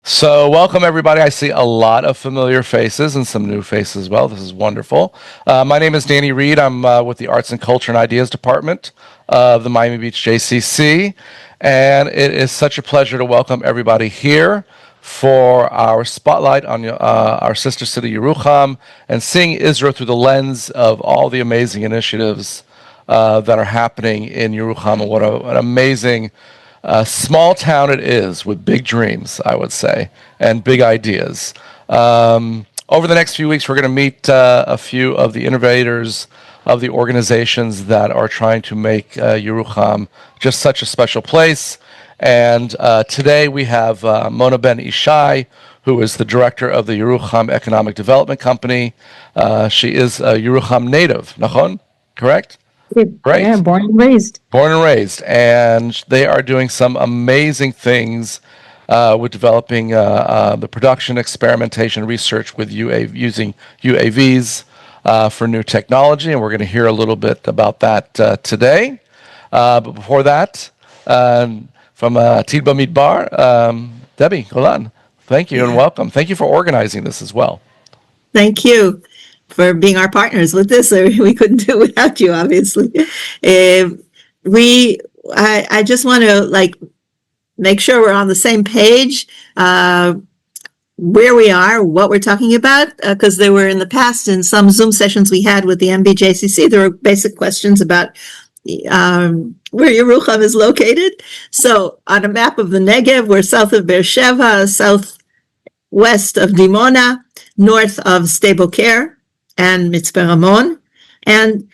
So, welcome everybody. I see a lot of familiar faces and some new faces as well. This is wonderful. My name is Danny Reed. I'm with the Arts and Culture and Ideas Department of the Miami Beach JCC. And it is such a pleasure to welcome everybody here for our spotlight on our sister city, Yeruham, and seeing Israel through the lens of all the amazing initiatives that are happening in Yeruham. And what an amazing small town it is with big dreams, I would say, and big ideas. Over the next few weeks, we're going to meet a few of the innovators of the organizations that are trying to make Yeruham just such a special place. And today we have Mona Ben Ishai, who is the director of the Yeruham Economic Development Company. She is a Yeruham native, Nachon, correct? Great. Yeah, born and raised. Born and raised. And they are doing some amazing things with developing the production, experimentation, research with using UAVs for new technology. And we're going to hear a little bit about that today. But before that, from Tidba Midbar, Debbie Golan, thank you and welcome. Thank you for organizing this as well. Thank you for being our partners with this. We couldn't do it without you, obviously. I just want to make sure we're on the same page where we are, what we're talking about, because there were in the past in some Zoom sessions we had with the MBJCC, there were basic questions about where Yeruham is located. So on a map of the Negev, we're south of Beersheba, southwest of Dimona, north of Sde Boker and Mitzpe Ramon, and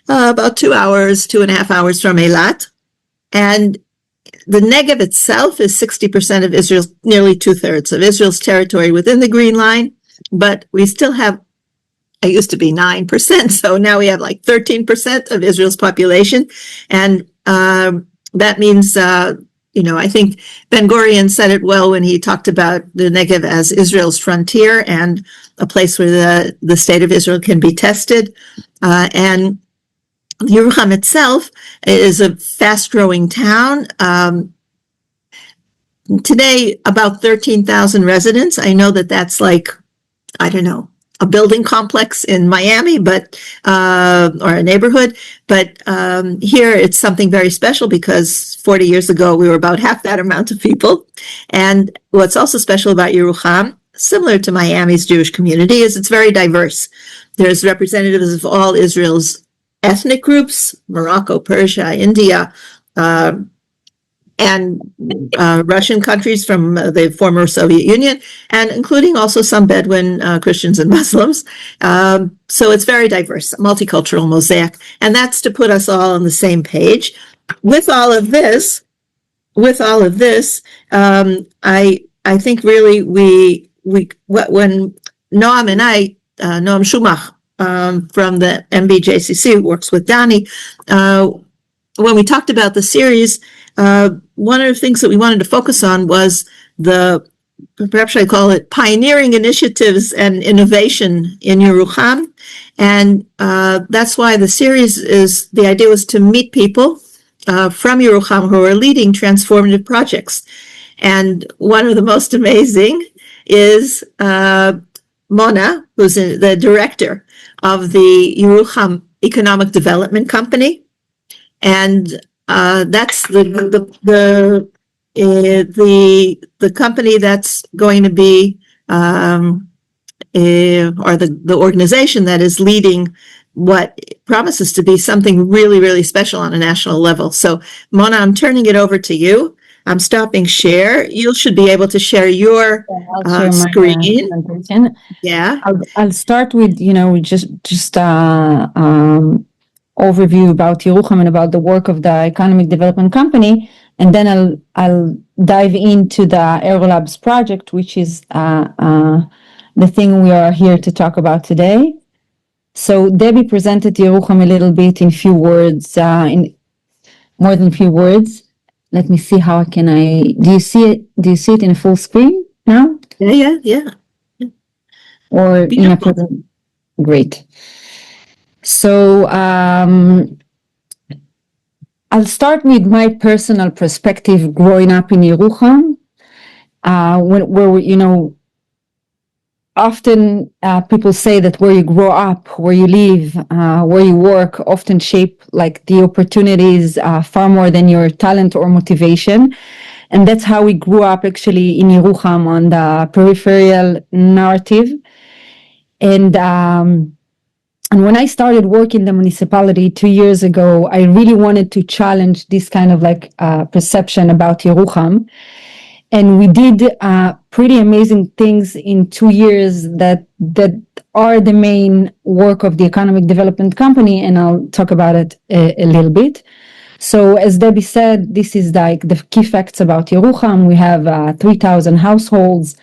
about 2.5 hours from Eilat. And the Negev itself is 60% of Israel's, nearly 2/3 of Israel's territory within the Green Line, but we still have, it used to be 9%, so now we have 13% of Israel's population, and that means I think Ben Gurion said it well when he talked about the Negev as Israel's frontier and a place where the state of Israel can be tested. And Yeruham itself is a fast-growing town. Today, about 13,000 residents. I know that's a building complex in Miami, but or a neighborhood. But here it's something very special because 40 years ago we were about half that amount of people. And what's also special about Yeruham, similar to Miami's Jewish community, is it's very diverse. There's representatives of all Israel's ethnic groups: Morocco, Persia, India, and Russian countries from the former Soviet Union, and including also some Bedouin Christians and Muslims. So it's very diverse, multicultural mosaic, and that's to put us all on the same page. With all of this, I think really when Noam and I, Noam Shumach from the MBJCC, who works with Danny, when we talked about the series, one of the things that we wanted to focus on was perhaps I call it pioneering initiatives and innovation in Yeruham. And that's why the series the idea was to meet people from Yeruham who are leading transformative projects. And one of the most amazing is Mona, who's the director of the Yeruham Economic Development Company. And that's the company that's going to be, or the organization that is leading what promises to be something really, really special on a national level. So, Mona, I'm turning it over to you. I'm stopping share. You should be able to share your screen. Yeah, I'll start with just overview about Yeruham and about the work of the Economic Development Company, and then I'll dive into the Aerolabs project, which is the thing we are here to talk about today. So Debbie presented Yeruham a little bit in few words, in more than a few words. Let me see how do you see it? Do you see it in a full screen now? Yeah. Or in a present? Great. So I'll start with my personal perspective growing up in Yeruham. where often people say that where you grow up, where you live, where you work often shape like the opportunities far more than your talent or motivation. And that's how we grew up actually in Yeruham on the peripheral narrative. And when I started working in the municipality 2 years ago, I really wanted to challenge this kind of like perception about Yeruham. And we did pretty amazing things in 2 years that are the main work of the economic development company, and I'll talk about it a little bit. So as Debbie said, this is like the key facts about Yeruham. We have 3,000 households,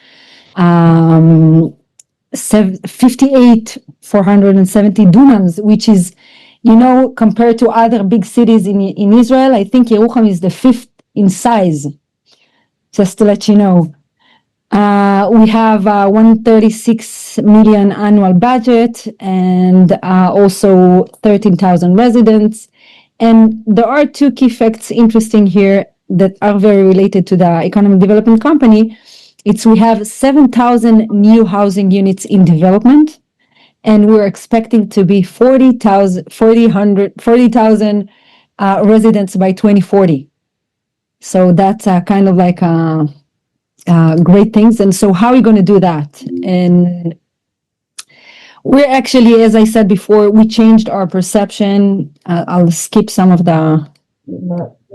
470 dunams, which is, compared to other big cities in Israel, I think Yeruham is the fifth in size. Just to let you know, we have 136 million annual budget and also 13,000 residents. And there are two key facts interesting here that are very related to the economic development company. We have 7,000 new housing units in development, and we're expecting to be 40,000 residents by 2040. So that's kind of like great things. And so how are we going to do that? And we're actually, as I said before, we changed our perception. I'll skip some of the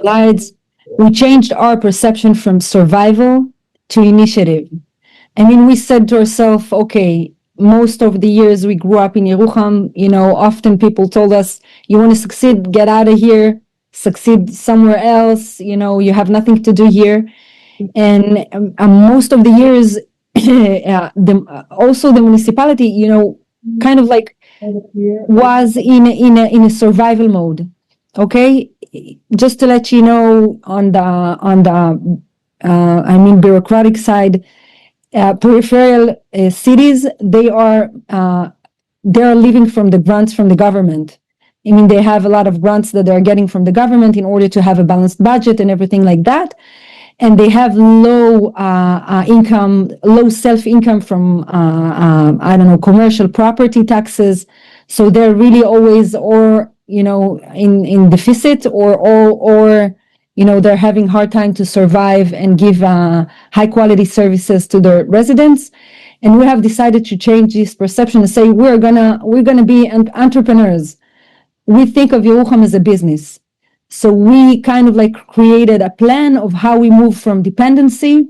slides. We changed our perception from survival to initiative. I mean, we said to ourselves, okay, most of the years we grew up in Yeruham, often people told us, you want to succeed, get out of here, succeed somewhere else, you have nothing to do here. And most of the years, also the municipality, kind of like was in a survival mode. Okay, just to let you know, on the bureaucratic side, peripheral cities, they are living from the grants from the government. I mean, they have a lot of grants that they're getting from the government in order to have a balanced budget and everything like that. And they have low self-income from, commercial property taxes. So they're really always in deficit or they're having hard time to survive and give high quality services to their residents. And we have decided to change this perception and say, we're gonna be entrepreneurs. We think of Yeruham as a business. So we kind of like created a plan of how we move from dependency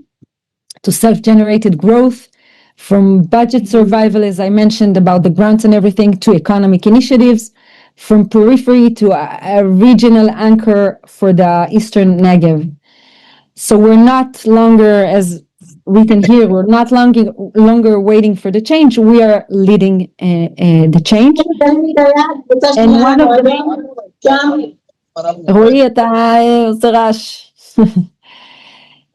to self-generated growth, from budget survival, as I mentioned about the grants and everything, to economic initiatives, from periphery to a regional anchor for the Eastern Negev. So we're not longer, as written here, we're not longer waiting for the change. We are leading the change. And one of the רועי, אתה עושה רעש.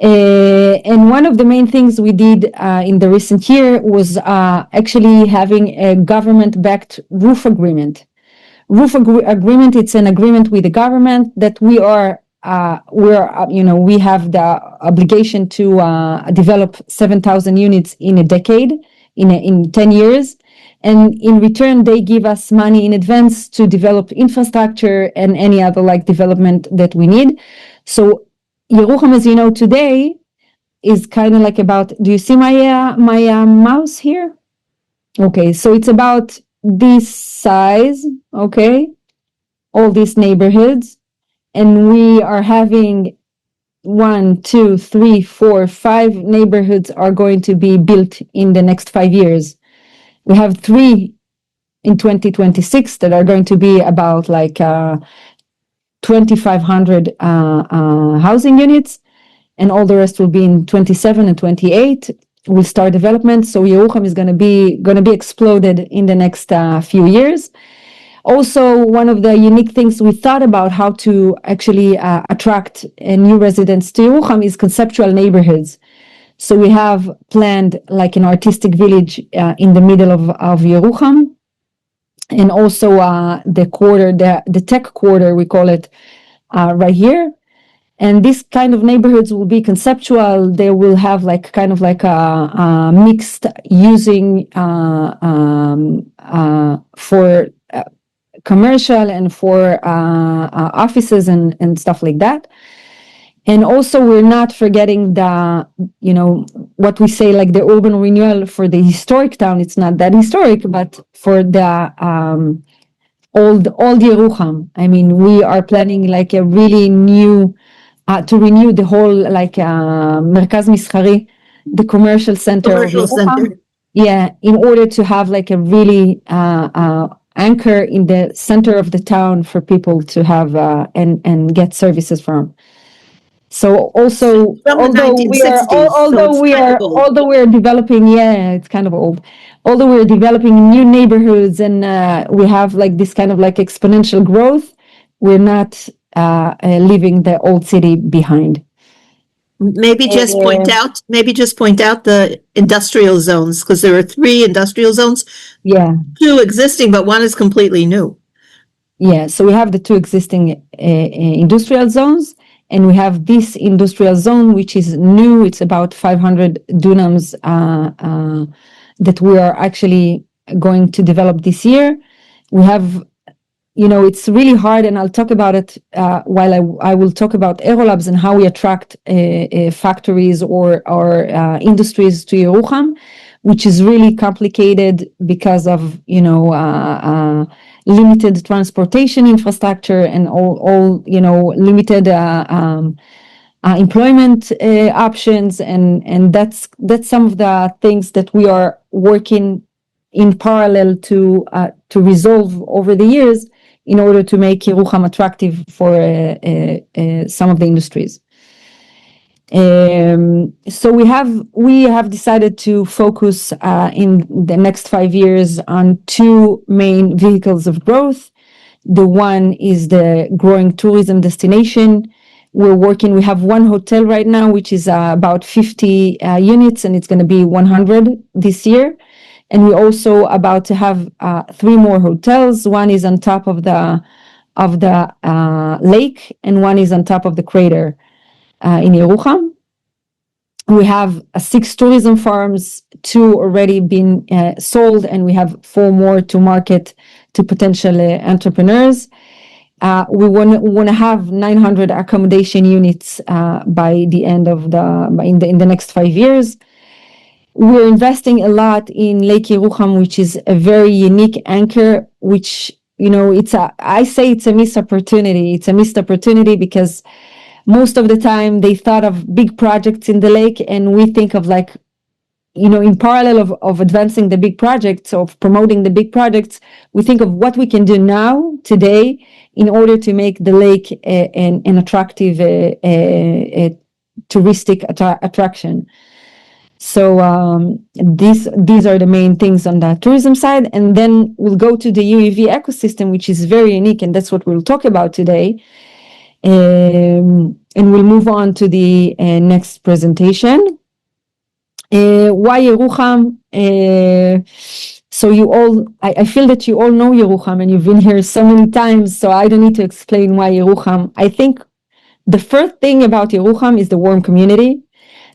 And one of the main things we did in the recent year was actually having a government-backed roof agreement. Agreement, it's an agreement with the government that we have the obligation to develop 7,000 units in a decade, in 10 years. And in return, they give us money in advance to develop infrastructure and any other like development that we need. So Yeruham, as you know, today is kind of like about, do you see my mouse here? Okay, so it's about this size, okay, all these neighborhoods. And we are having 1, 2, 3, 4, 5 neighborhoods are going to be built in the next 5 years. We have 3 in 2026 that are going to be about like 2,500 housing units, and all the rest will be in 27 and 28. We'll start development. So Yeruham is going to be exploded in the next few years. Also, one of the unique things we thought about how to actually attract new residents to Yeruham is conceptual neighborhoods. So we have planned like an artistic village in the middle of Yeruham, and also the tech quarter, we call it, right here. And this kind of neighborhoods will be conceptual. They will have like kind of like a mixed using for commercial and for offices and stuff like that. And also we're not forgetting the, what we say like the urban renewal for the historic town. It's not that historic, but for the old Yeruham. I mean, we are planning like a really new, to renew the whole like Merkaz Mischari, the commercial center of Commercial Yeruham. center. Yeah, in order to have like a really anchor in the center of the town for people to have and get services from. So also, From the 1960s, so it's kind of old. although we're developing, yeah, it's kind of old. Although we're developing new neighborhoods and we have like this kind of like exponential growth, we're not leaving the old city behind. Maybe just point out the industrial zones, because there are 3 industrial zones, Yeah, 2 existing, but 1 is completely new. yeah. So we have the 2 existing industrial zones, and we have this industrial zone, which is new. It's about 500 dunams that we are actually going to develop this year. We have, it's really hard, and I'll talk about it while I will talk about Aerolabs and how we attract factories or industries to Yeruham, which is really complicated because of, limited transportation infrastructure and all limited employment options, and that's some of the things that we are working in parallel to resolve over the years in order to make Yeruham attractive for some of the industries. So we have decided to focus in the next 5 years on 2 main vehicles of growth. The one is the growing tourism destination. We have 1 hotel right now, which is about 50 units, and it's going to be 100 this year. And we're also about to have 3 more hotels. One is on top of the lake, and one is on top of the crater in Yeruham. We have 6 tourism farms, 2 already been sold, and we have 4 more to market to potential entrepreneurs. We want to have 900 accommodation units by the end of in the next 5 years. We're investing a lot in Lake Yeruham, which is a very unique anchor, which, I say it's a missed opportunity. It's a missed opportunity because most of the time they thought of big projects in the lake, and we think of like, in parallel of advancing the big projects, of promoting the big projects, we think of what we can do now, today, in order to make the lake an attractive touristic attraction. So these are the main things on the tourism side, and then we'll go to the UAV ecosystem, which is very unique, and that's what we'll talk about today. And we'll move on to the next presentation. Why Yeruham? So I feel that you all know Yeruham, and you've been here so many times, so I don't need to explain why Yeruham. I think the first thing about Yeruham is the warm community.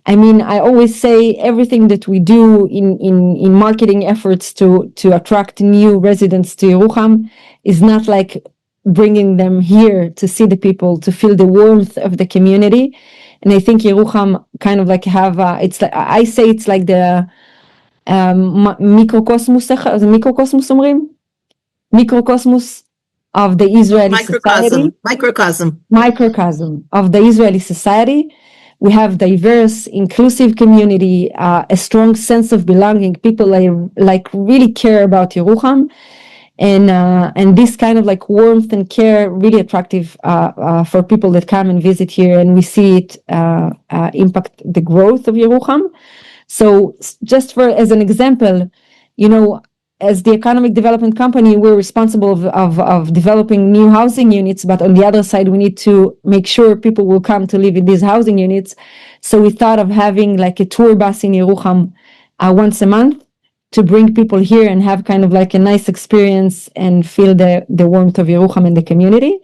I mean, I always say everything that we do in marketing efforts to attract new residents to Yeruham is not like bringing them here to see the people, to feel the warmth of the community. And I think Yeruham kind of like it's like, I say it's like the microcosmos of the Israeli society. Microcosm of the Israeli society. We have diverse, inclusive community, a strong sense of belonging. People like really care about Yeruham. And this kind of like warmth and care really attractive for people that come and visit here, and we see it impact the growth of Yeruham. So just as an example, as the economic development company, we're responsible of developing new housing units, but on the other side, we need to make sure people will come to live in these housing units. So we thought of having like a tour bus in Yeruham once a month, to bring people here and have kind of like a nice experience and feel the warmth of Yeruham and the community.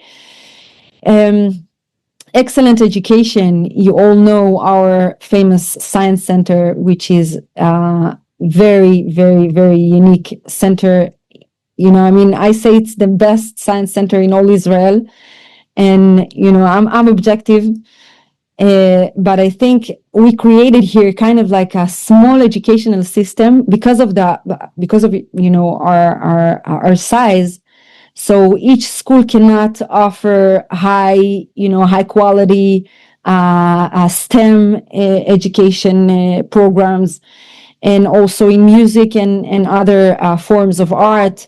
excellent education. You all know our famous science center, which is very, very, very unique center. I mean, I say it's the best science center in all Israel. And, I'm objective. But I think we created here kind of like a small educational system because of our size. So each school cannot offer high quality STEM education programs, and also in music and other forms of art.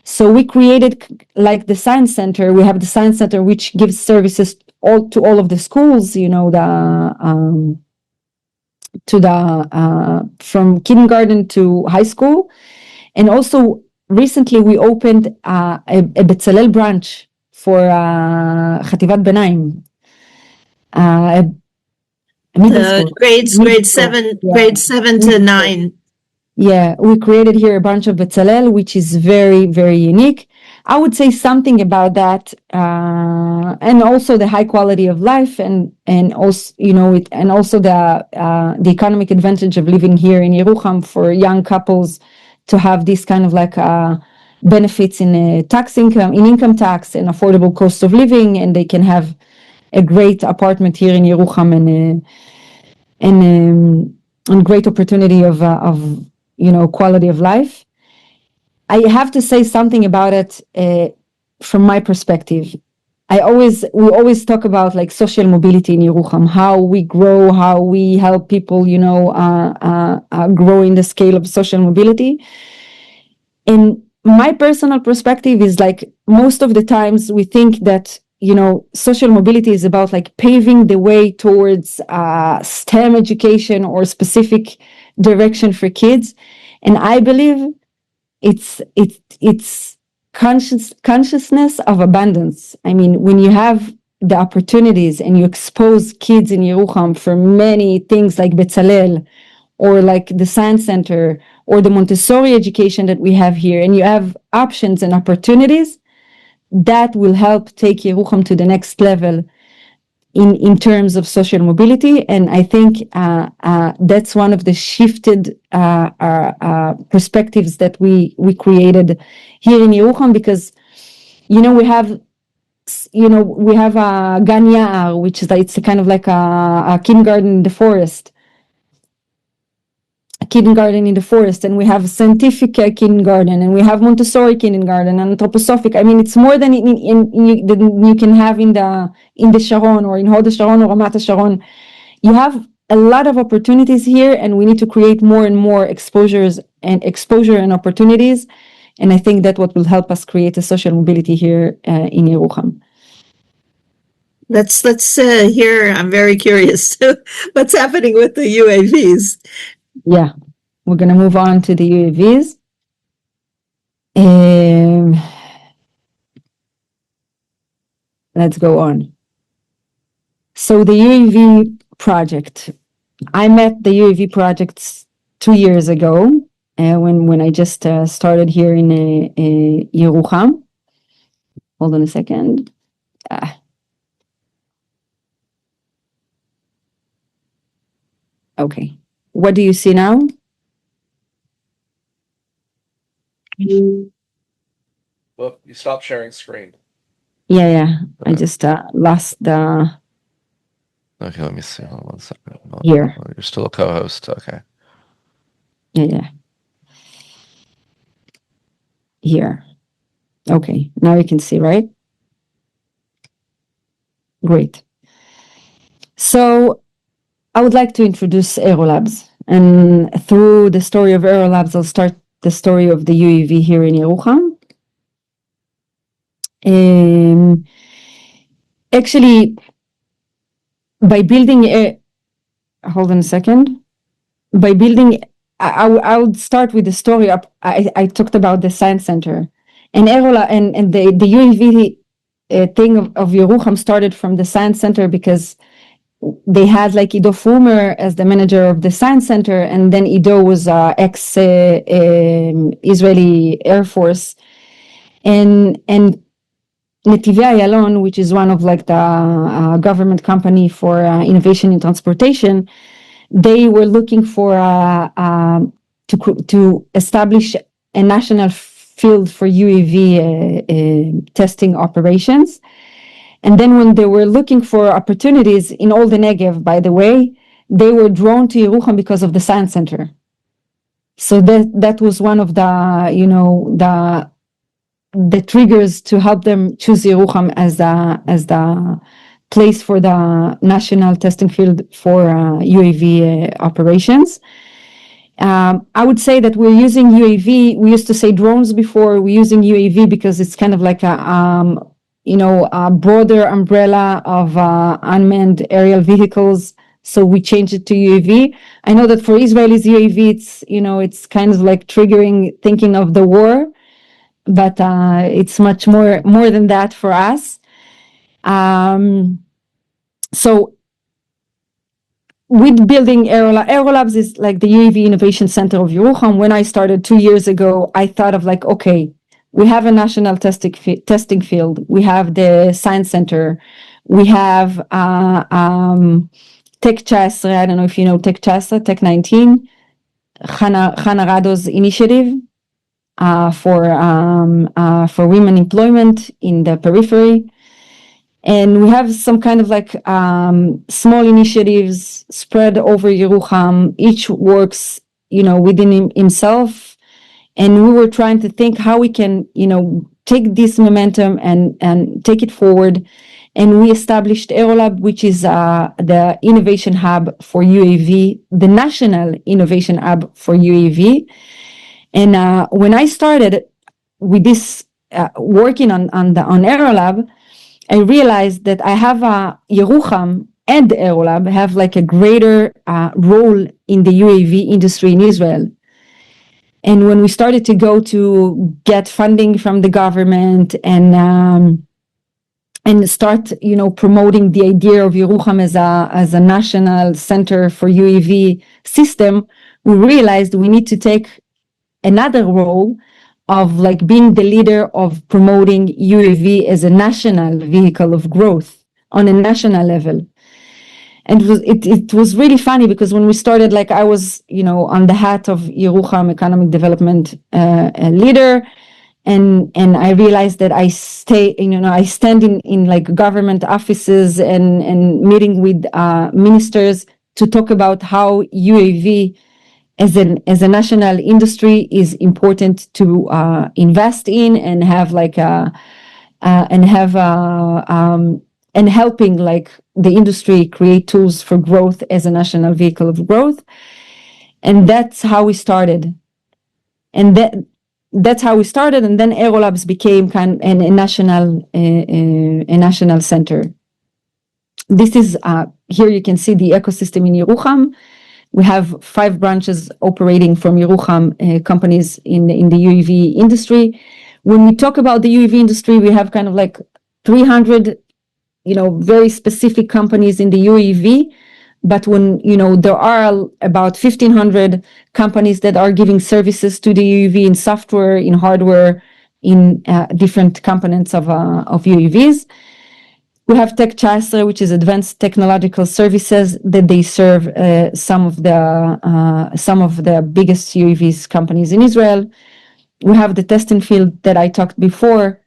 So we created like the science center. We have the science center, which gives services to all of the schools, from kindergarten to high school. And also recently we opened a Betzalel branch for Chativat Benaim, a middle school. Grades, Middle grade school, seven, yeah. grade 7 to Middle school. 9. Yeah, we created here a bunch of Betzalel, which is very, very unique. I would say something about that, and also the high quality of life, and also and also the economic advantage of living here in Yeruham for young couples to have this kind of like benefits in income tax and affordable cost of living, and they can have a great apartment here in Yeruham and great opportunity of quality of life. I have to say something about it from my perspective. We always talk about like social mobility in Yeruham, how we grow, how we help people, grow in the scale of social mobility. And my personal perspective is like most of the times we think that social mobility is about like paving the way towards STEM education or specific direction for kids, and I believe it's consciousness of abundance. I mean, when you have the opportunities and you expose kids in Yeruham for many things like Betzalel or like the science center or the Montessori education that we have here, and you have options and opportunities, that will help take Yeruham to the next level in terms of social mobility. And I think that's one of the shifted perspectives that we created here in Yeruham, because we have a Gan Yaar, which is it's kind of like a kindergarten in the forest. And we have scientific kindergarten, and we have Montessori kindergarten and anthroposophic. I mean, it's more than you can have in the Sharon or in Hod Sharon or Ramat Sharon. You have a lot of opportunities here, and we need to create more and more exposure and opportunities. And I think that what will help us create a social mobility here in Yeruham. Let's hear. I'm very curious. What's happening with the UAVs? Yeah, we're going to move on to the UAVs. Let's go on. So the UAV project, I met the UAV projects 2 years ago when I just started here in Yeruham. Hold on a second. Okay. What do you see now? Well, you stopped sharing screen. Yeah. I just lost the... Okay, let me see. Hold on 1 second. Here. Oh, you're still a co-host. Okay. Yeah. Here. Okay. Now you can see, right? Great. So I would like to introduce Aerolabs. And through the story of Aerolabs, I'll start the story of the UAV here in Yeruham. Actually, by building hold on a second. By building, I would start with the story up. I talked about the science center, and and the UAV thing of Yeruham started from the science center because they had like Ido Frumer as the manager of the science center, and then Ido was ex Israeli Air Force, and Netivei Ayalon, which is one of like the government company for innovation in transportation, they were looking for to establish a national field for UAV testing operations. And then when they were looking for opportunities in all the Negev, by the way, they were drawn to Yeruham because of the science center. So that was one of the, you know, the triggers to help them choose Yeruham as the place for the national testing field for UAV operations. I would say that we're using UAV. We used to say drones before. We're using UAV because it's kind of like a broader umbrella of unmanned aerial vehicles. So we changed it to UAV. I know that for Israelis, UAV, it's kind of like triggering thinking of the war, but it's much more than that for us. So with building Aerolabs is like the UAV Innovation Center of Yeruham. When I started 2 years ago, I thought of like, okay, we have a national testing field. We have the science center. We have Tech Chasra. I don't know if you know Tech Chasra, Tech 19, Hana Rado's initiative for women employment in the periphery. And we have some kind of like small initiatives spread over Yeruham. Each works, within himself. And we were trying to think how we can, take this momentum and take it forward. And we established Aerolab, which is the innovation hub for UAV, the national innovation hub for UAV. And when I started with this working on Aerolab, I realized that I have Yeruham and Aerolab have like a greater role in the UAV industry in Israel. And when we started to go to get funding from the government and start, promoting the idea of Yeruham as a national center for UAV system, we realized we need to take another role of like being the leader of promoting UAV as a national vehicle of growth on a national level. And it was really funny because when we started, like I was, on the hat of Yeruham economic development leader, and I realized that I stand in like government offices and meeting with ministers to talk about how UAV as a national industry is important to invest in and have like and helping like the industry create tools for growth as a national vehicle of growth. And that's how we started. And that's how we started. And then Aerolabs became kind of a national center. This is here you can see the ecosystem in Yeruham. We have 5 branches operating from Yeruham companies in the UAV industry. When we talk about the UAV industry, we have kind of like 300, very specific companies in the UAV. But when, there are about 1,500 companies that are giving services to the UAV in software, in hardware, in different components of UAVs. We have Tech Chasra, which is advanced technological services that they serve some of the biggest UAVs companies in Israel. We have the testing field that I talked before,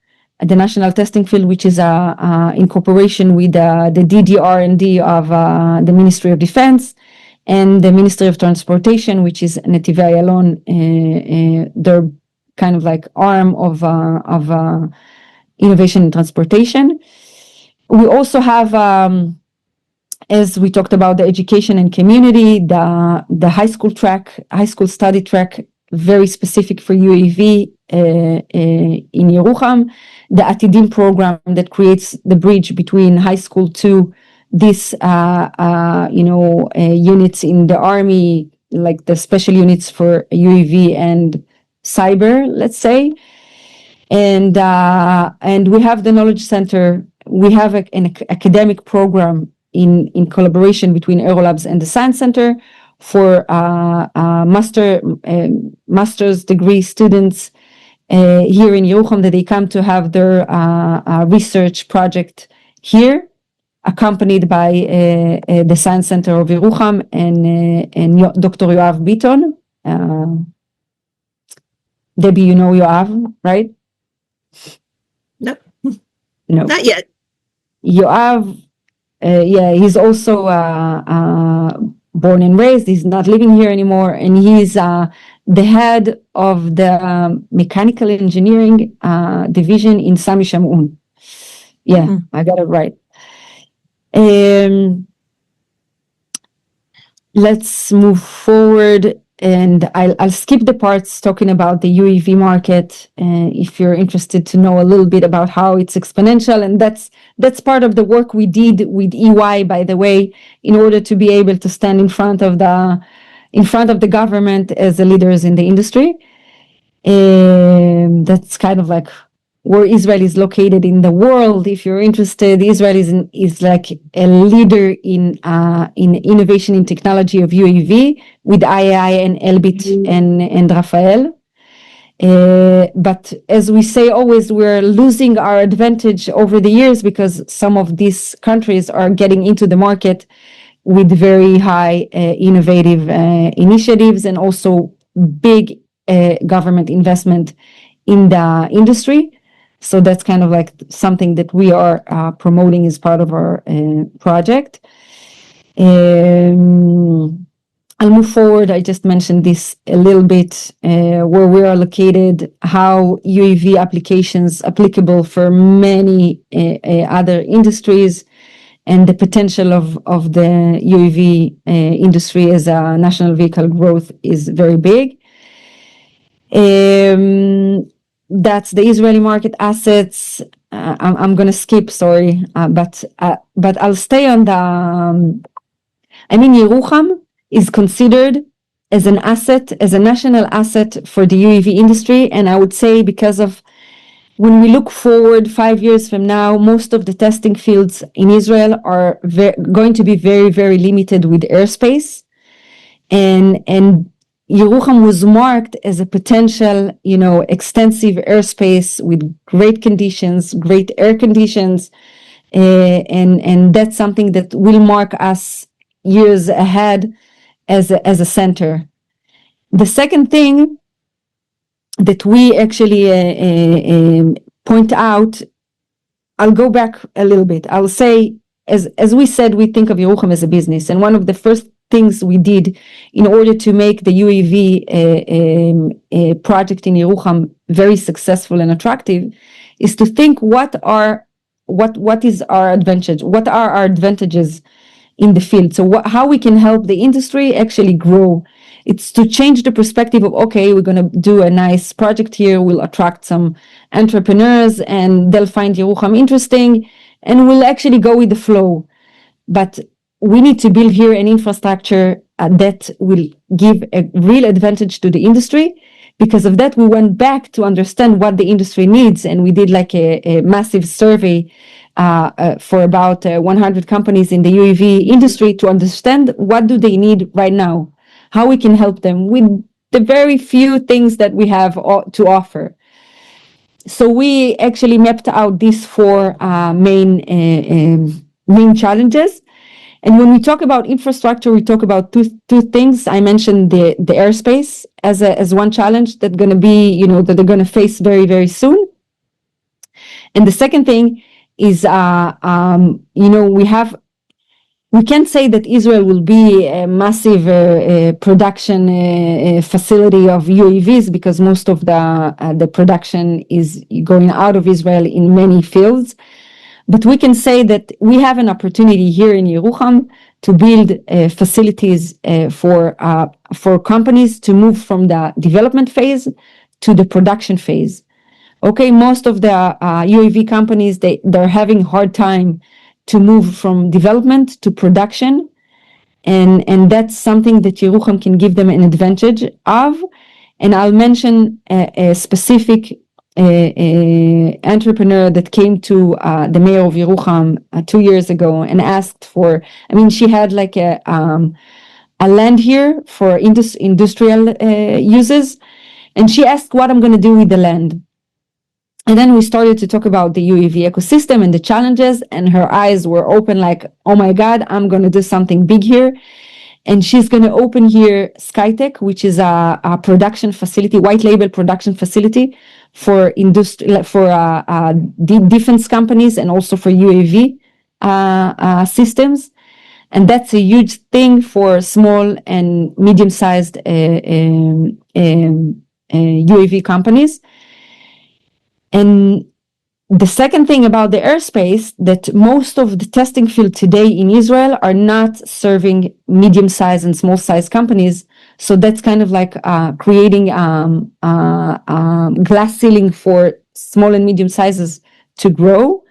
the national testing field, which is in cooperation with the DDR&D of the Ministry of Defense and the Ministry of Transportation, which is Netivei Ayalon, their kind of like arm of innovation in transportation. We also have, as we talked about, the education and community, the high school study track, very specific for UAV in Yeruham, the Atidim program that creates the bridge between high school to these, units in the army, like the special units for UAV and cyber, let's say. And we have the knowledge center. We have an academic program in collaboration between Aerolabs and the Science Center for master's degree students here in Yeruham, that they come to have their research project here, accompanied by the Science Center of Yeruham and Dr. Yoav Bitton. Debbie, you know Yoav, right? Nope. No. Not yet. Yoav, he's also born and raised. He's not living here anymore, and he's the head of the mechanical engineering division in Sami Shamoun. Yeah, I got it right. Let's move forward, and I'll skip the parts talking about the UAV market. If you're interested to know a little bit about how it's exponential, and that's part of the work we did with EY, by the way, in order to be able to stand in front of the government as the leaders in the industry. That's kind of like where Israel is located in the world. If you're interested, Israel is like a leader in innovation in technology of UAV with IAI and Elbit and Rafael. But as we say always, we're losing our advantage over the years because some of these countries are getting into the market with very high innovative initiatives and also big government investment in the industry. So that's kind of like something that we are promoting as part of our project. I'll move forward. I just mentioned this a little bit, where we are located, how UAV applications applicable for many other industries, and the potential of the UAV industry as a national vehicle growth is very big. That's the Israeli market assets. I'm going to skip, sorry, but I'll stay on the. Yeruham is considered as an asset, as a national asset for the UAV industry, and I would say because of when we look forward 5 years from now, most of the testing fields in Israel are going to be very, very limited with airspace, and Yeruham was marked as a potential, extensive airspace with great conditions, great air conditions, and that's something that will mark us years ahead as a center. The second thing that we actually point out, I'll go back a little bit. I'll say, as we said, we think of Yeruham as a business, and one of the first things we did in order to make the UAV project in Yeruham very successful and attractive is to think what is our advantage, what are our advantages in the field. So how we can help the industry actually grow. It's to change the perspective of, okay, we're going to do a nice project here, we'll attract some entrepreneurs and they'll find Yeruham interesting and we'll actually go with the flow. But we need to build here an infrastructure that will give a real advantage to the industry. Because of that, we went back to understand what the industry needs, and we did like a massive survey for about 100 companies in the UAV industry to understand what do they need right now, how we can help them with the very few things that we have to offer. So we actually mapped out these four main challenges. And when we talk about infrastructure, we talk about two things. I mentioned the airspace as one challenge that's going to be, that they're going to face very, very soon. And the second thing is, we can't say that Israel will be a massive production facility of UAVs because most of the production is going out of Israel in many fields. But we can say that we have an opportunity here in Yeruham to build facilities for companies to move from the development phase to the production phase. Okay, most of the UAV companies, they're having a hard time to move from development to production. And that's something that Yeruham can give them an advantage of. And I'll mention a specific entrepreneur that came to the mayor of Yeruham 2 years ago and asked for, she had like a land here for industrial uses, And she asked what I'm going to do with the land. And then we started to talk about the UAV ecosystem and the challenges, and her eyes were open like, oh my God, I'm going to do something big here. And she's going to open here Skytech, which is a production facility, white label production facility for defense companies and also for UAV systems. And that's a huge thing for small and medium-sized UAV companies. And the second thing about the airspace, that most of the testing field today in Israel are not serving medium-sized and small-sized companies. So that's kind of like creating glass ceiling for small and medium sizes to grow.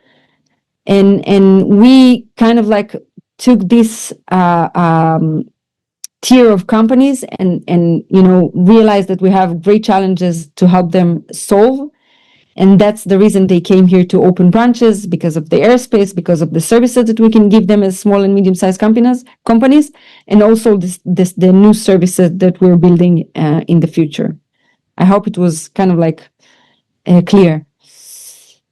And we kind of like took this tier of companies and realized that we have great challenges to help them solve. And that's the reason they came here to open branches, because of the airspace, because of the services that we can give them as small and medium-sized companies, and also the new services that we're building in the future. I hope it was kind of like clear.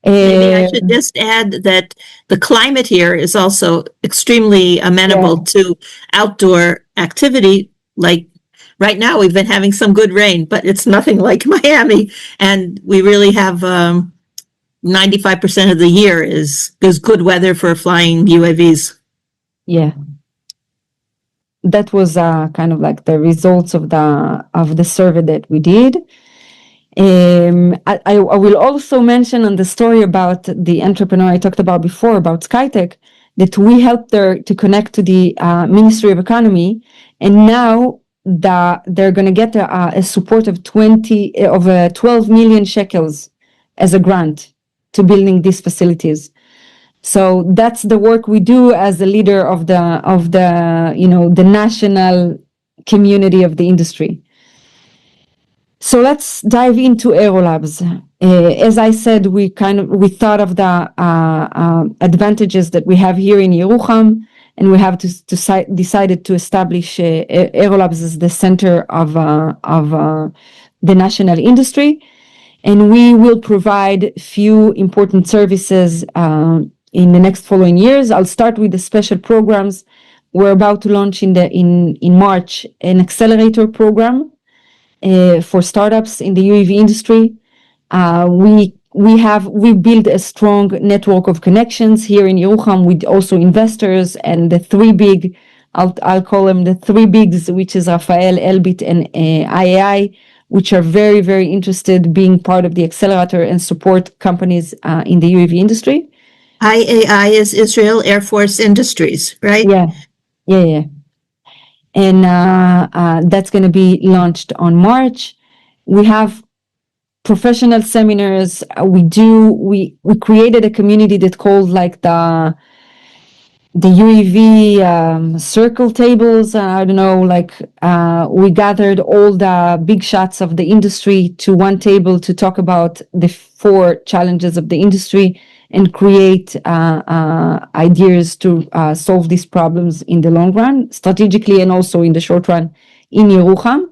Maybe I should just add that the climate here is also extremely amenable to outdoor activity. Like right now, we've been having some good rain, but it's nothing like Miami. And we really have 95% of the year is good weather for flying UAVs. Yeah. That was kind of like the results of the survey that we did. I will also mention on the story about the entrepreneur I talked about before, about Skytech, that we helped her to connect to the Ministry of Economy, and now they're going to get a support of 12 million shekels as a grant to building these facilities. So that's the work we do as the leader of the national community of the industry. So let's dive into Aerolabs. As I said, we thought of the advantages that we have here in Yeruham, and we have decided to establish Aerolabs as the center of the national industry, and we will provide few important services in the next following years. I'll start with the special programs. We're about to launch in March an accelerator program for startups in the UAV industry. We built a strong network of connections here in Yeruham with also investors, and the three big, I'll call them the three bigs, which is Rafael, Elbit, and IAI, which are very, very interested being part of the accelerator and support companies in the UAV industry. IAI is Israel Air Force Industries, right? Yeah. And that's going to be launched on March. We have professional seminars. We created a community that called like the UAV circle tables. I don't know, like we gathered all the big shots of the industry to one table to talk about the 4 challenges of the industry and create ideas to solve these problems in the long run, strategically and also in the short run in Yeruham.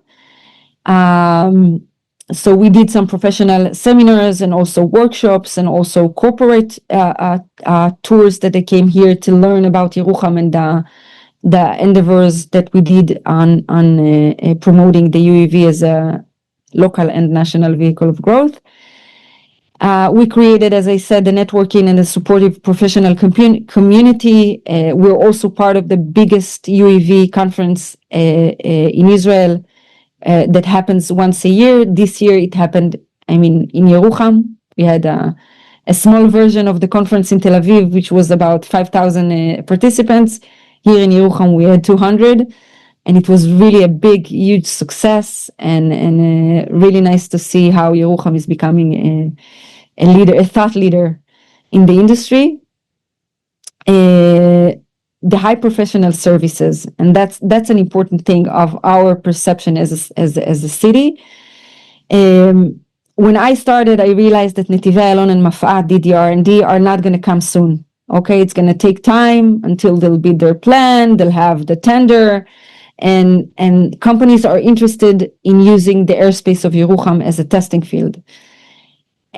So we did some professional seminars and also workshops and also corporate tours that they came here to learn about Yeruham and the endeavors that we did on promoting the UAV as a local and national vehicle of growth. We created, as I said, the networking and the supportive professional community. We're also part of the biggest UAV conference in Israel that happens once a year. This year it happened, in Yeruham. We had a small version of the conference in Tel Aviv, which was about 5,000 participants. Here in Yeruham, we had 200. And it was really a big, huge success, and really nice to see how Yeruham is becoming a thought leader in the industry. The high professional services, and that's an important thing of our perception as a city. When I started, I realized that Netivei Ayalon and Mafat DDR&D are not going to come soon. Okay, it's going to take time until they'll build their plan, they'll have the tender, and companies are interested in using the airspace of Yeruham as a testing field.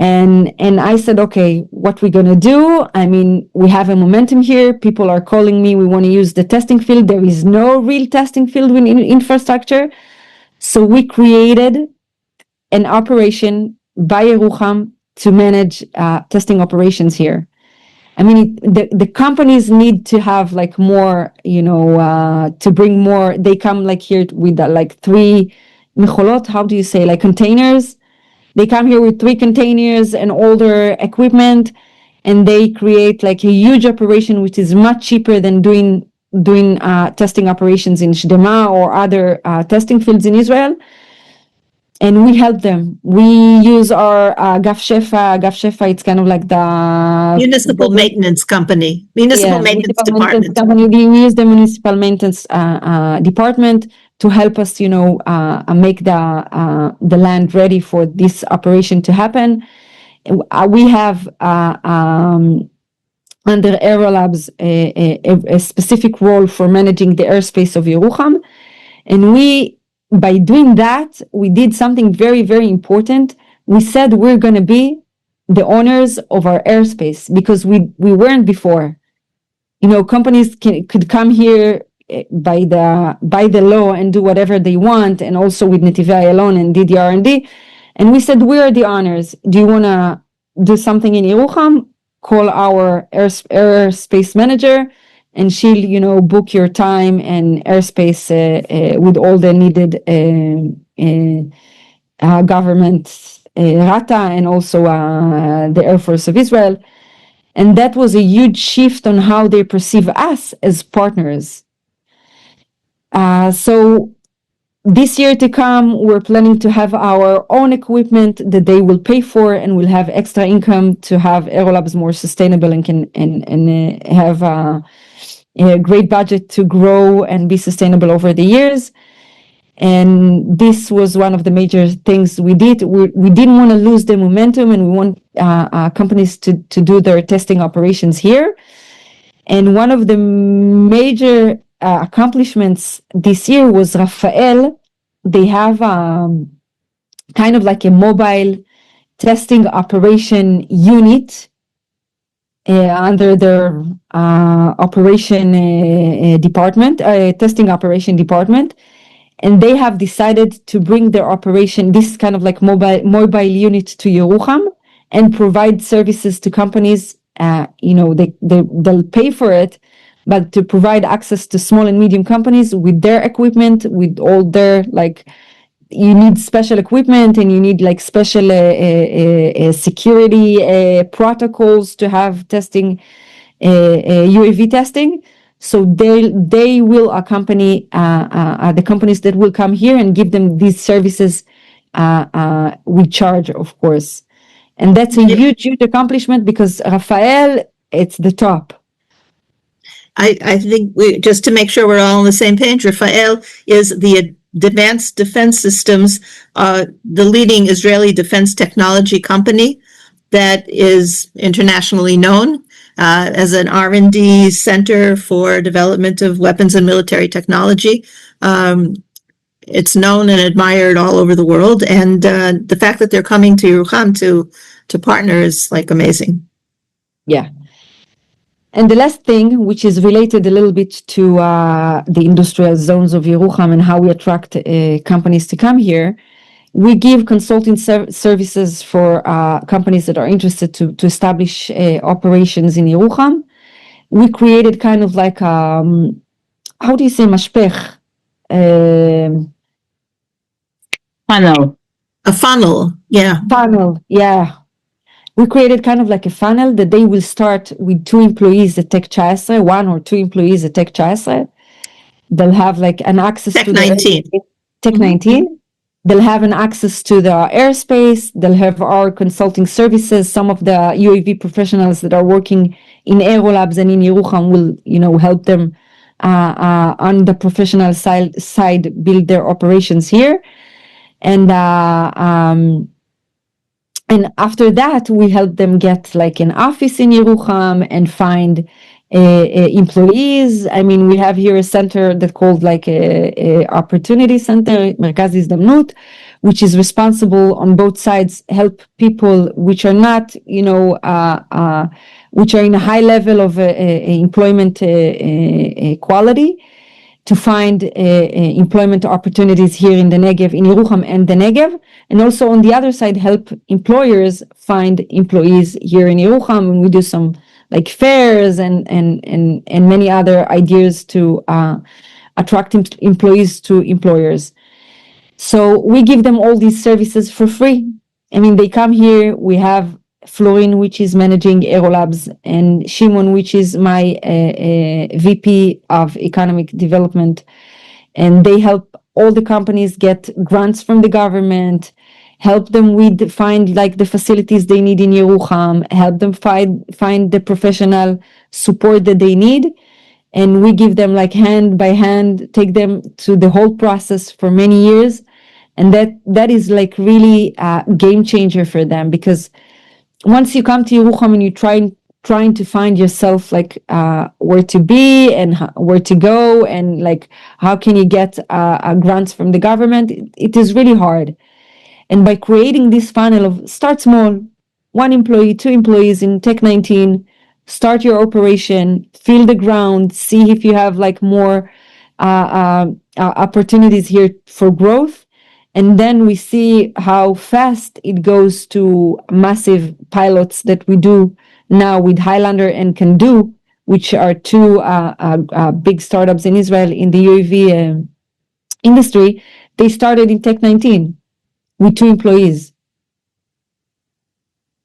And I said, okay, what we're gonna do? I mean, we have a momentum here. People are calling me. We want to use the testing field. There is no real testing field in infrastructure, so we created an operation by Yeruham to manage testing operations here. I mean, the companies need to have like more, to bring more. They come like here with like 3 mecholot. How do you say, like containers? They come here with 3 containers and all their equipment, and they create like a huge operation, which is much cheaper than doing testing operations in Shdema or other testing fields in Israel. And we help them. We use our Gaf Shefa. Gaf Shefa, it's kind of like the Municipal maintenance company, municipal maintenance department. company. We use the municipal maintenance department to help us, make the land ready for this operation to happen. We have under Aerolabs a specific role for managing the airspace of Yeruham, and by doing that, we did something very, very important. We said we're going to be the owners of our airspace, because we weren't before. Companies could come here by the law and do whatever they want, and also with Netivei Ayalon and DDR&D. And we said, we are the owners. Do you want to do something in Yeruham? Call our airspace manager, and she'll, book your time and airspace with all the needed government, Rata, and also the Air Force of Israel. And that was a huge shift on how they perceive us as partners. So this year to come, we're planning to have our own equipment that they will pay for, and we'll have extra income to have Aerolabs more sustainable and can have a great budget to grow and be sustainable over the years. And this was one of the major things we did. We didn't want to lose the momentum, and we want companies to do their testing operations here. And one of the major accomplishments this year was Rafael. They have kind of like a mobile testing operation unit under their testing operation department. And they have decided to bring their operation, this kind of like mobile unit, to Yeruham and provide services to companies. They'll pay for it, but to provide access to small and medium companies with their equipment, with all their, like, you need special equipment and you need like special security protocols to have testing, UAV testing. So they will accompany the companies that will come here and give them these services with charge, of course. And that's a huge, huge accomplishment, because Rafael, it's the top. I think just to make sure we're all on the same page, Rafael is the Advanced Defense Systems, the leading Israeli defense technology company that is internationally known as an R&D center for development of weapons and military technology. It's known and admired all over the world, and the fact that they're coming to Yeruham to partner is like amazing. Yeah. And the last thing, which is related a little bit to the industrial zones of Yeruham and how we attract companies to come here, we give consulting services for companies that are interested to establish operations in Yeruham. We created kind of like, how do you say, mashpech? Funnel. A funnel, yeah. Funnel, yeah. We created kind of like a funnel that they will start with 2 employees at Tech 19, 1 or 2 employees at Tech 19. They'll have like an access Tech to 19. Tech 19. They'll have an access to the airspace. They'll have our consulting services. Some of the UAV professionals that are working in Aerolabs and in Yeruham will, help them on the professional side build their operations here. And after that, we help them get like an office in Yeruham and find employees. I mean, we have here a center that called like a opportunity center, Merkaz Izdanut, which is responsible on both sides, help people which are not, which are in a high level of employment quality, to find employment opportunities here in the Negev, in Yeruham and the Negev, and also on the other side, help employers find employees here in Yeruham. And we do some like fairs and many other ideas to attract employees to employers. So we give them all these services for free. I mean, they come here, we have Florin, which is managing Aerolabs, and Shimon, which is my VP of Economic Development. And they help all the companies get grants from the government, help them with find like the facilities they need in Yeruham, help them find the professional support that they need. And we give them like hand by hand, take them to the whole process for many years. And that is like really a game changer for them, because once you come to Yeruham and you trying to find yourself like where to be and where to go, and like how can you get grants from the government, it is really hard. And by creating this funnel of start small, 1 employee, 2 employees in Tech 19, start your operation, feel the ground, see if you have like more opportunities here for growth. And then we see how fast it goes to massive pilots that we do now with Highlander and Can Do, which are 2 big startups in Israel in the UAV industry. They started in Tech 19 with 2 employees.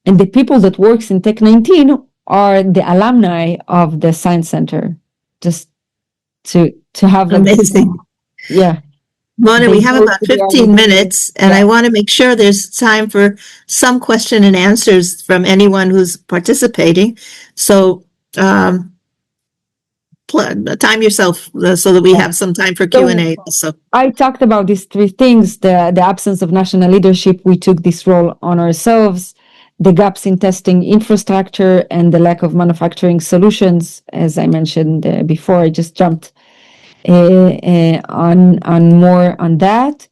And the people that works in Tech 19 are the alumni of the Science Center. Just to have like Amazing. Yeah. Mona, we They have go about to the 15 minutes, and I Yeah. want to make sure there's time for some question and answers from anyone who's participating. So, time yourself so that we have some time for Q&A. So, I talked about these 3 things: the absence of national leadership. We took this role on ourselves. The gaps in testing infrastructure and the lack of manufacturing solutions. As I mentioned before, I just jumped on more on that.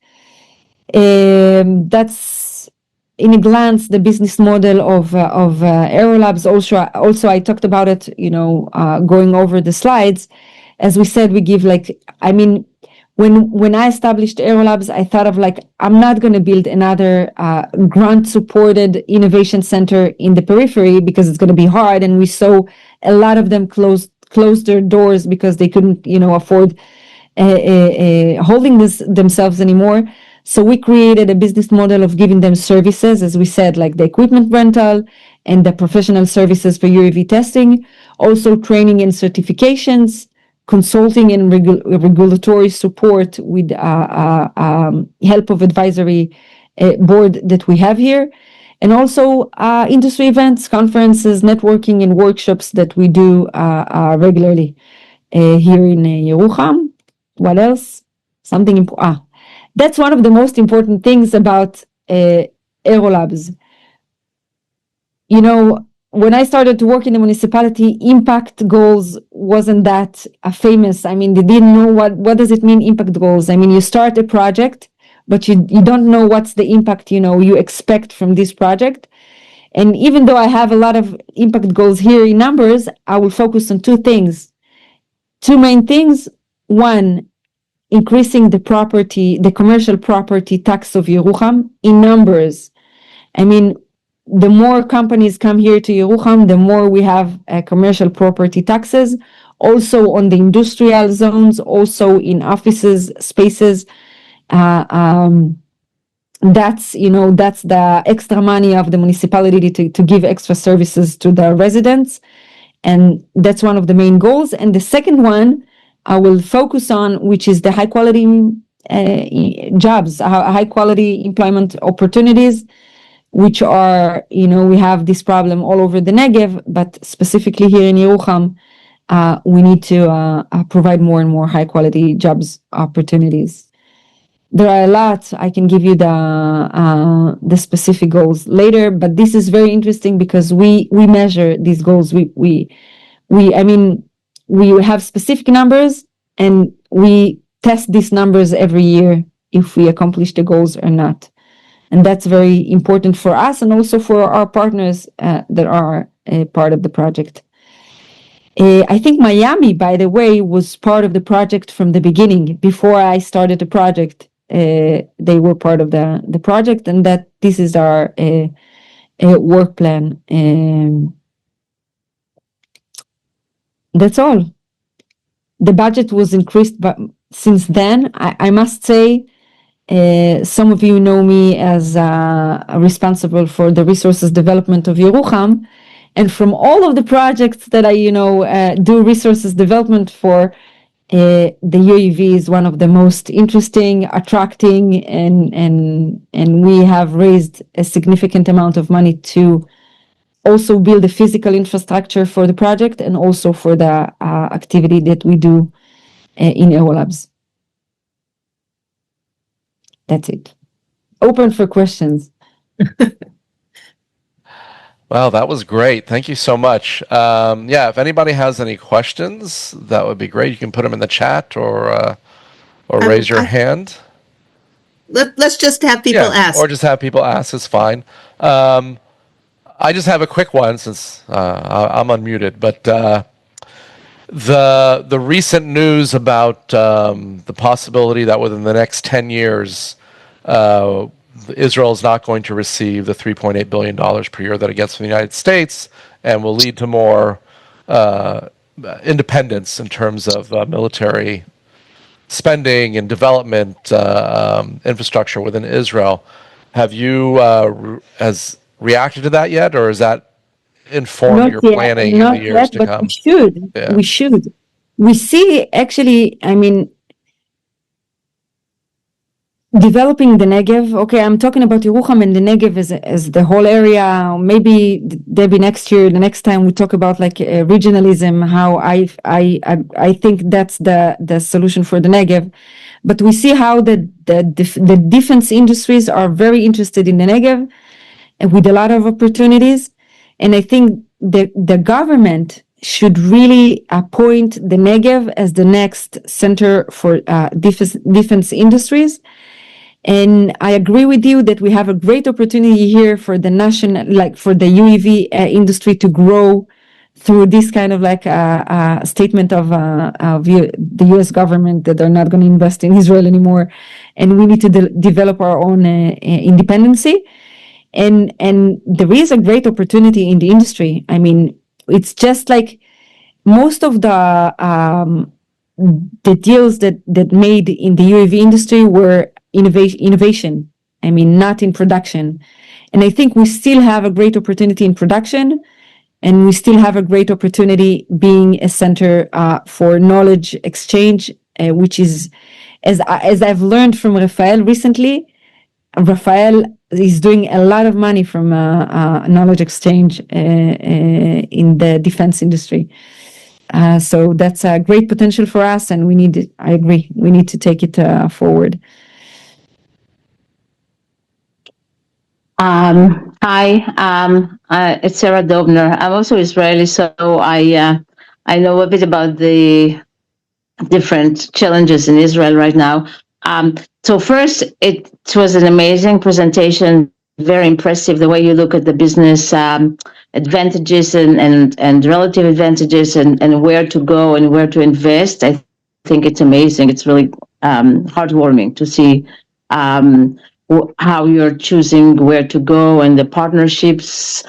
That's in a glance the business model of Aerolabs. Also, I talked about it. Going over the slides. As we said, we give when I established Aerolabs, I thought of like, I'm not going to build another grant-supported innovation center in the periphery because it's going to be hard. And we saw a lot of them close their doors because they couldn't, afford holding themselves anymore. So we created a business model of giving them services, as we said, like the equipment rental and the professional services for UAV testing, also training and certifications, consulting and regulatory support with help of advisory board that we have here, and also industry events, conferences, networking, and workshops that we do regularly here in Yeruham. What else? Something important. That's one of the most important things about Aerolabs. When I started to work in the municipality, impact goals wasn't that famous. I mean, they didn't know what does it mean, impact goals. I mean, you start a project, but you don't know what's the impact, you expect from this project. And even though I have a lot of impact goals here in numbers, I will focus on 2 things. 2 main things. 1, increasing the commercial property tax of Yeruham in numbers. I mean, the more companies come here to Yeruham, the more we have commercial property taxes, also on the industrial zones, also in offices, spaces. That's the extra money of the municipality to give extra services to the residents. And that's one of the main goals. And the second one I will focus on, which is the high quality jobs, high quality employment opportunities, which are, we have this problem all over the Negev, but specifically here in Yeruham, we need to provide more and more high quality jobs opportunities. There are a lot. I can give you the specific goals later, but this is very interesting because we measure these goals. We we have specific numbers, and we test these numbers every year if we accomplish the goals or not. And that's very important for us and also for our partners that are part of the project. I think Miami, by the way, was part of the project from the beginning. Before I started the project, they were part of the project, and that this is our work plan. That's all. The budget was increased, but since then, I must say, some of you know me as responsible for the resources development of Yeruham, and from all of the projects that I do resources development for, the UAV is one of the most interesting, attracting, and we have raised a significant amount of money to also build a physical infrastructure for the project and also for the activity that we do in Aerolabs. That's it. Open for questions. Well, that was great. Thank you so much. If anybody has any questions, that would be great. You can put them in the chat or raise your hand. Let's just have people ask. Or just have people ask. It's fine. I just have a quick one since I'm unmuted, but the recent news about the possibility that within the next 10 years, Israel is not going to receive the $3.8 billion per year that it gets from the United States, and will lead to more independence in terms of military spending and development infrastructure within Israel. Have you has reacted to that yet, or is that informing your planning in the years to come? We should. Yeah. We should. We see actually, developing the Negev. Okay, I'm talking about Yeruham and the Negev as the whole area. Maybe Debbie, the next time we talk about regionalism, how I think that's the solution for the Negev. But we see how the defense industries are very interested in the Negev, and with a lot of opportunities. And I think the government should really appoint the Negev as the next center for defense industries. And I agree with you that we have a great opportunity here for the for the UAV industry to grow through this kind of statement of the US government that they're not going to invest in Israel anymore, and we need to develop our own independency. And there is a great opportunity in the industry. It's just like most of the deals that made in the UAV industry were innovation. Not in production. And I think we still have a great opportunity in production, and we still have a great opportunity being a center for knowledge exchange, which is, as I've learned from Rafael recently, Rafael is doing a lot of money from knowledge exchange in the defense industry. So that's a great potential for us, and I agree, we need to take it forward. Hi, it's Sarah Dobner. I'm also Israeli, so I know a bit about the different challenges in Israel right now. So first, it was an amazing presentation, very impressive, the way you look at the business advantages and relative advantages and where to go and where to invest. I think it's amazing. It's really heartwarming to see how you're choosing where to go and the partnerships.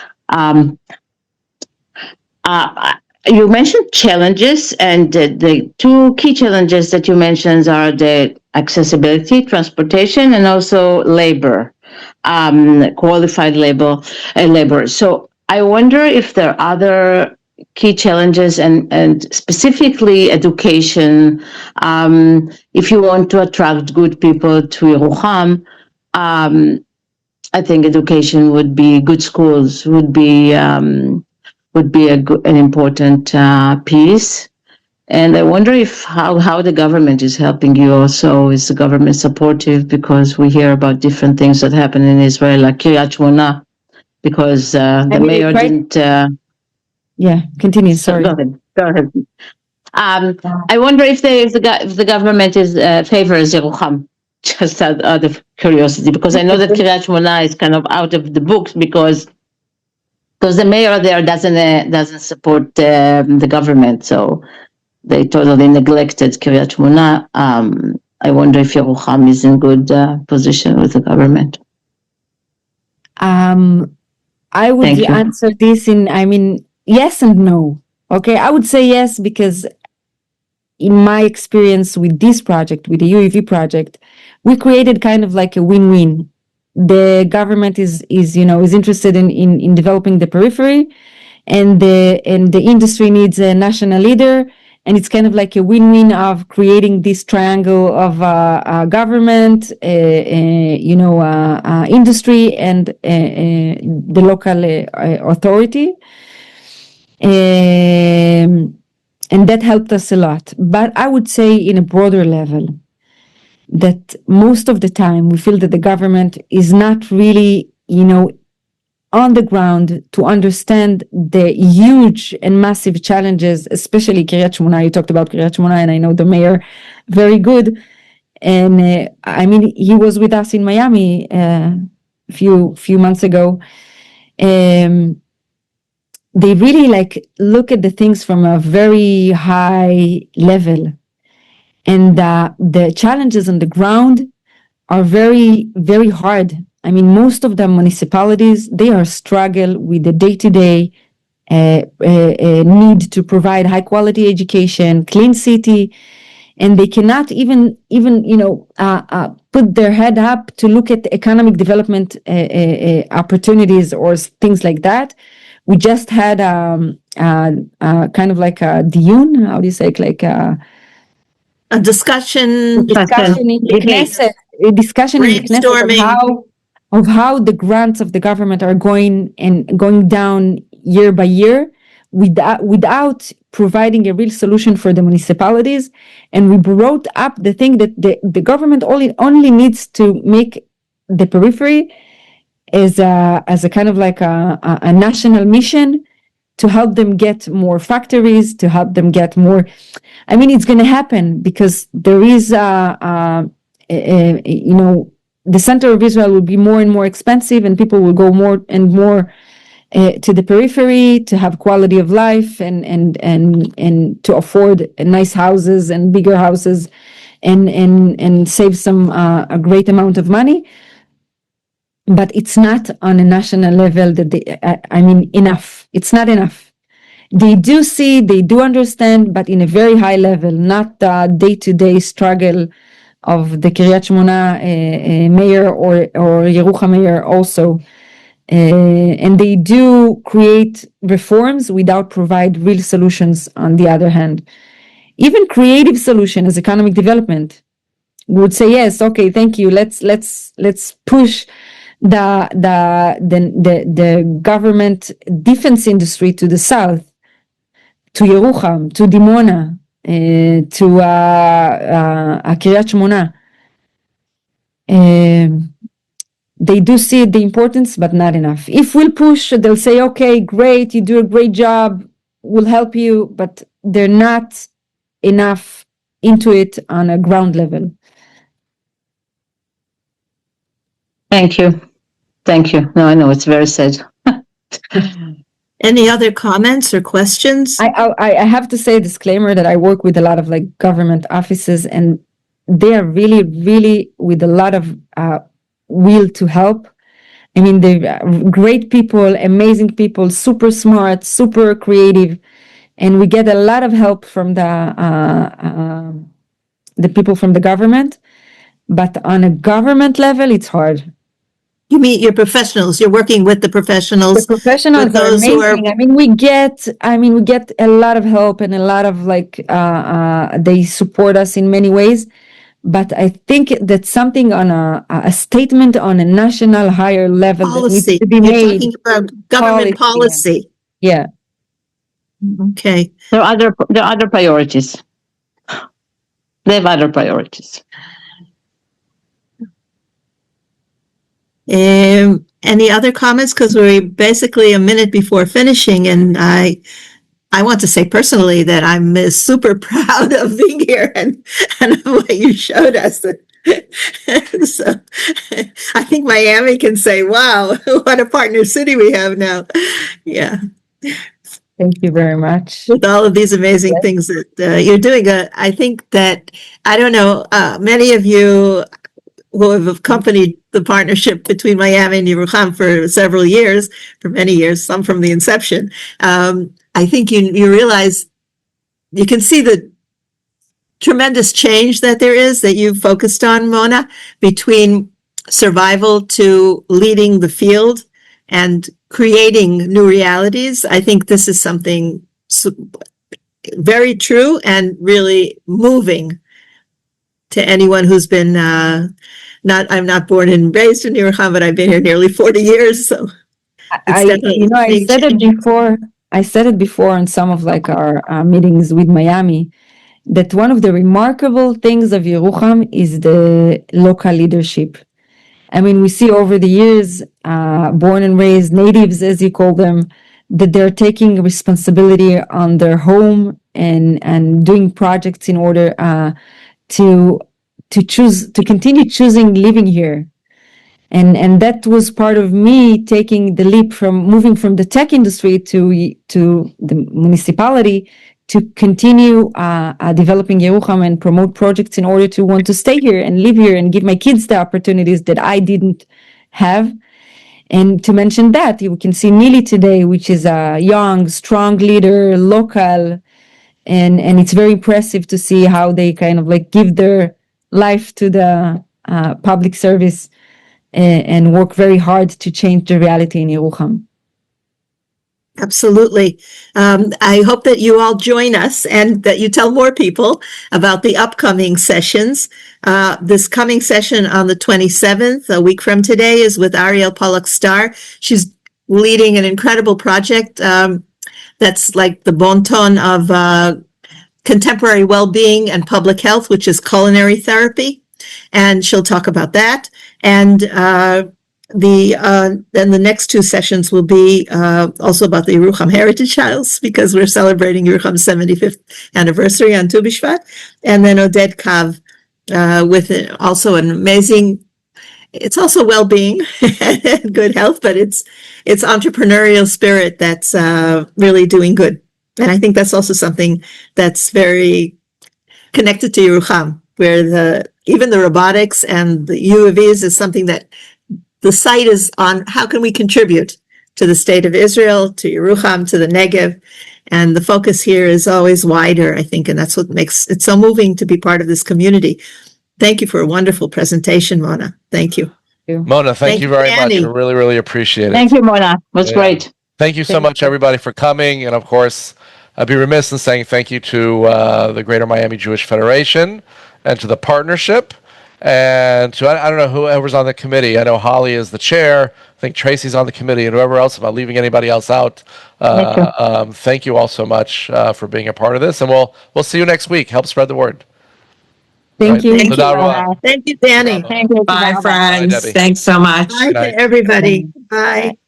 You mentioned challenges, and the two key challenges that you mentioned are the accessibility, transportation, and also labor, qualified labor. So I wonder if there are other key challenges and specifically education. If you want to attract good people to Yeruham, I think education would be, good schools would be an important piece. And I wonder if how the government is helping you also. Is the government supportive? Because we hear about different things that happen in Israel, like Kiryat Shmona, because the mayor didn't... Yeah, continue, sorry. Go ahead. Go ahead. I wonder if the government favors Yeruham, just out of curiosity, because I know that Kiryat Shmona is kind of out of the books because the mayor there doesn't support the government, so they totally neglected Kiryat Shmona. I wonder if Yeruham is in good position with the government. I would Thank you. answer this yes and no. Okay, I would say yes because in my experience with this project, with the UAV project, we created kind of like a win-win. The government is interested in developing the periphery, and the industry needs a national leader, and it's kind of like a win-win of creating this triangle of government, industry, and the local authority. And that helped us a lot. But I would say in a broader level that most of the time we feel that the government is not really, on the ground to understand the huge and massive challenges, especially Kiryat Shmona. You talked about Kiryat Shmona, and I know the mayor very good. And he was with us in Miami a few months ago. They really look at the things from a very high level, and the challenges on the ground are very, very hard. Most of the municipalities, they are struggle with the day-to-day need to provide high quality education, clean city, and they cannot even put their head up to look at economic development opportunities or things like that. We just had kind of like a diyun, how do you say it, like A discussion in the Knesset, of how the grants of the government are going down year by year without providing a real solution for the municipalities. And we brought up the thing that the government only needs to make the periphery as a kind of like a national mission to help them get more factories, to help them get more. It's going to happen because there is, the center of Israel will be more and more expensive, and people will go more and more to the periphery to have quality of life and to afford nice houses and bigger houses and save a great amount of money. But it's not on a national level that enough. It's not enough. They do see, they do understand, but in a very high level, not the day-to-day struggle of the Kiryat Shmona mayor or Yeruham mayor also. And they do create reforms without provide real solutions on the other hand. Even creative solution as economic development would say, yes, okay, thank you. Let's push the government defense industry to the south, to Yeruham, to Dimona, to Kiryat Shmona. They do see the importance, but not enough. If we'll push, they'll say, okay, great, you do a great job, we'll help you, but they're not enough into it on a ground level. Thank you. No, I know it's very sad. Any other comments or questions? I have to say a disclaimer that I work with a lot of government offices, and they are really, really with a lot of will to help. They're great people, amazing people, super smart, super creative, and we get a lot of help from the people from the government. But on a government level, it's hard. You mean your professionals? You're working with the professionals. The professionals are amazing. We get a lot of help and a lot of they support us in many ways. But I think that something on a statement on a national higher level that needs to be made. You're talking about government policy. Yeah. Okay. There are other priorities. They have other priorities. Any other comments? Because we're basically a minute before finishing, and I want to say personally that I'm super proud of being here and of what you showed us. So I think Miami can say, wow, what a partner city we have now. Yeah, Thank you very much. with all of these amazing things that you're doing. I think that, I don't know, many of you who have accompanied the partnership between Miami and Yeruham for several years, for many years, some from the inception. I think you realize, you can see the tremendous change that there is that you've focused on, Mona, between survival to leading the field and creating new realities. I think this is something very true and really moving to anyone who's been I'm not born and raised in Yeruham, but I've been here nearly 40 years. So I said it before. I said it before in some of like our meetings with Miami, that one of the remarkable things of Yeruham is the local leadership. I mean, we see over the years, born and raised natives, as you call them, that they're taking responsibility on their home and doing projects in order to continue choosing living here. And that was part of me taking the leap from moving from the tech industry to the municipality to continue developing Yeruham and promote projects in order to want to stay here and live here and give my kids the opportunities that I didn't have. And to mention that, you can see Nili today, which is a young, strong leader, local, and it's very impressive to see how they kind of like give their life to the public service and work very hard to change the reality in Yeruham. Absolutely. I hope that you all join us and that you tell more people about the upcoming sessions. This coming session on the 27th, a week from today, is with Ariel Pollock-Star. She's leading an incredible project that's like the bon ton of contemporary well-being and public health, which is culinary therapy. And she'll talk about that. And then the next two sessions will be also about the Yeruham Heritage House, because we're celebrating Yeruham's 75th anniversary on Tu B'Shvat. And then Oded Kav with also an amazing, it's also well-being and good health, but it's entrepreneurial spirit that's really doing good. And I think that's also something that's very connected to Yeruham, where even the robotics and the UAVs is something that the site is on. How can we contribute to the state of Israel, to Yeruham, to the Negev? And the focus here is always wider, I think, and that's what makes it so moving to be part of this community. Thank you for a wonderful presentation, Mona. Thank you. Mona, thank you very much. I really, really appreciate it. Thank you, Mona. It was great. Thank you so much, everybody, for coming. And of course, I'd be remiss in saying thank you to the Greater Miami Jewish Federation and to the partnership. And to, I don't know whoever's on the committee. I know Holly is the chair. I think Tracy's on the committee, and whoever else, if I'm leaving anybody else out, thank you all so much for being a part of this. And we'll see you next week. Help spread the word. Thank you. Thank you, Danny. Thank you. Bye, friends. Bye, Debbie. Thanks so much. Bye to everybody. Bye.